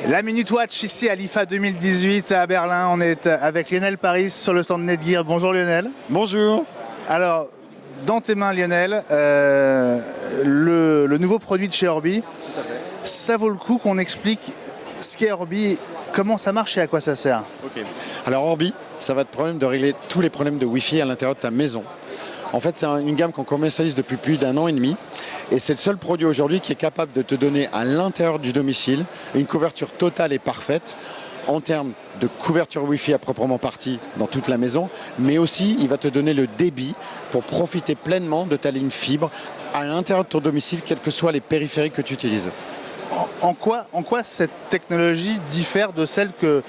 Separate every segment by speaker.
Speaker 1: La Minute Watch ici à l'IFA 2018 à Berlin. On est avec Lionel Paris sur le stand Netgear. Bonjour Lionel.
Speaker 2: Bonjour.
Speaker 1: Alors, dans tes mains Lionel, le nouveau produit de chez Orbi, ça vaut le coup qu'on explique ce qu'est Orbi, comment ça marche et à quoi ça sert.
Speaker 2: Ok. Alors Orbi, ça va te permettre de régler tous les problèmes de Wi-Fi à l'intérieur de ta maison. En fait, c'est une gamme qu'on commercialise depuis plus d'1 an et demi. Et c'est le seul produit aujourd'hui qui est capable de te donner à l'intérieur du domicile une couverture totale et parfaite en termes de couverture Wi-Fi à proprement partie dans toute la maison, mais aussi il va te donner le débit pour profiter pleinement de ta ligne fibre à l'intérieur de ton domicile, quels que soient les périphériques que tu utilises.
Speaker 1: En quoi cette technologie diffère de celle que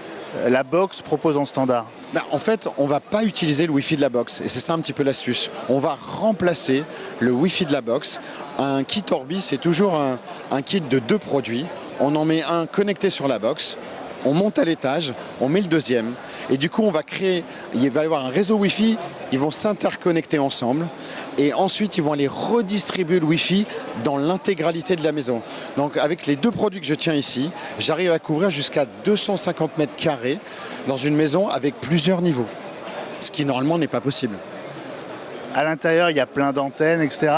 Speaker 1: la box propose en standard ?
Speaker 2: En fait, on ne va pas utiliser le Wi-Fi de la box, et c'est ça un petit peu l'astuce. On va remplacer le Wi-Fi de la box. Un kit Orbi, c'est toujours un kit de 2 produits. On en met un connecté sur la box, on monte à l'étage, on met le deuxième, et du coup, on va créer, il va y avoir un réseau Wi-Fi, ils vont s'interconnecter ensemble, et ensuite, ils vont aller redistribuer le Wi-Fi dans l'intégralité de la maison. Donc, avec les 2 produits que je tiens ici, j'arrive à couvrir jusqu'à 250 mètres carrés dans une maison avec plusieurs niveaux, ce qui normalement n'est pas possible.
Speaker 1: À l'intérieur, il y a plein d'antennes, etc.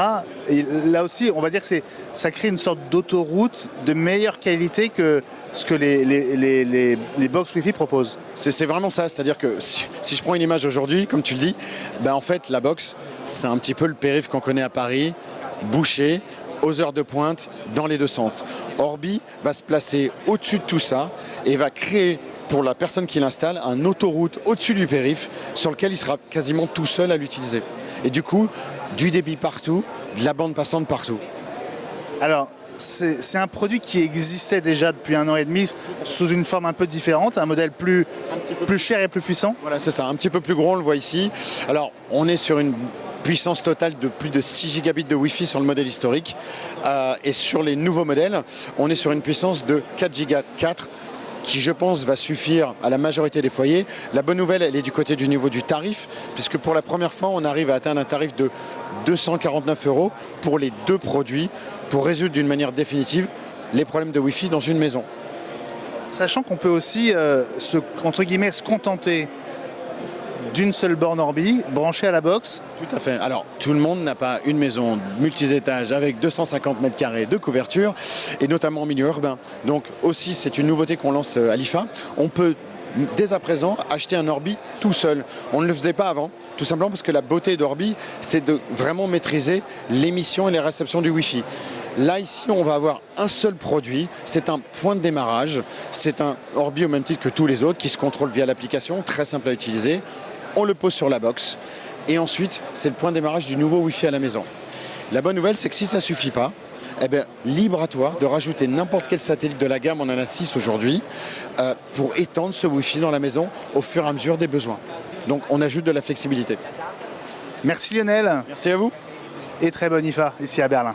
Speaker 1: Et là aussi, on va dire que ça crée une sorte d'autoroute de meilleure qualité que ce que les box Wi-Fi proposent.
Speaker 2: C'est vraiment ça, c'est-à-dire que si je prends une image aujourd'hui, comme tu le dis, en fait, la box, c'est un petit peu le périph' qu'on connaît à Paris, bouché, aux heures de pointe, dans les 2 centres. Orbi va se placer au-dessus de tout ça et va créer, pour la personne qui l'installe, un autoroute au-dessus du périph' sur lequel il sera quasiment tout seul à l'utiliser. Et du coup, du débit partout, de la bande passante partout.
Speaker 1: Alors, c'est un produit qui existait déjà depuis 1 an et demi sous une forme un peu différente, un modèle plus cher et plus puissant.
Speaker 2: Voilà, c'est ça, un petit peu plus gros, on le voit ici. Alors, on est sur une puissance totale de plus de 6 gigabits de Wi-Fi sur le modèle historique. Et sur les nouveaux modèles, on est sur une puissance de 4 Go 4, qui, je pense, va suffire à la majorité des foyers. La bonne nouvelle, elle est du côté du niveau du tarif, puisque pour la première fois, on arrive à atteindre un tarif de 249 € pour les 2 produits, pour résoudre d'une manière définitive les problèmes de Wi-Fi dans une maison.
Speaker 1: Sachant qu'on peut aussi, entre guillemets, se contenter d'une seule borne Orbi branchée à la box.
Speaker 2: Tout à fait. Alors, tout le monde n'a pas une maison multi-étages avec 250 mètres carrés de couverture, et notamment en milieu urbain. Donc aussi, c'est une nouveauté qu'on lance à l'IFA. On peut dès à présent acheter un Orbi tout seul. On ne le faisait pas avant, tout simplement parce que la beauté d'Orbi, c'est de vraiment maîtriser l'émission et les réceptions du Wi-Fi. Là, ici, on va avoir un seul produit, c'est un point de démarrage, c'est un Orbi au même titre que tous les autres qui se contrôle via l'application, très simple à utiliser. On le pose sur la box et ensuite, c'est le point de démarrage du nouveau Wi-Fi à la maison. La bonne nouvelle, c'est que si ça ne suffit pas, libre à toi de rajouter n'importe quel satellite de la gamme, on en a 6 aujourd'hui, pour étendre ce Wi-Fi dans la maison au fur et à mesure des besoins. Donc, on ajoute de la flexibilité.
Speaker 1: Merci Lionel.
Speaker 2: Merci à vous.
Speaker 1: Et très bonne IFA ici à Berlin.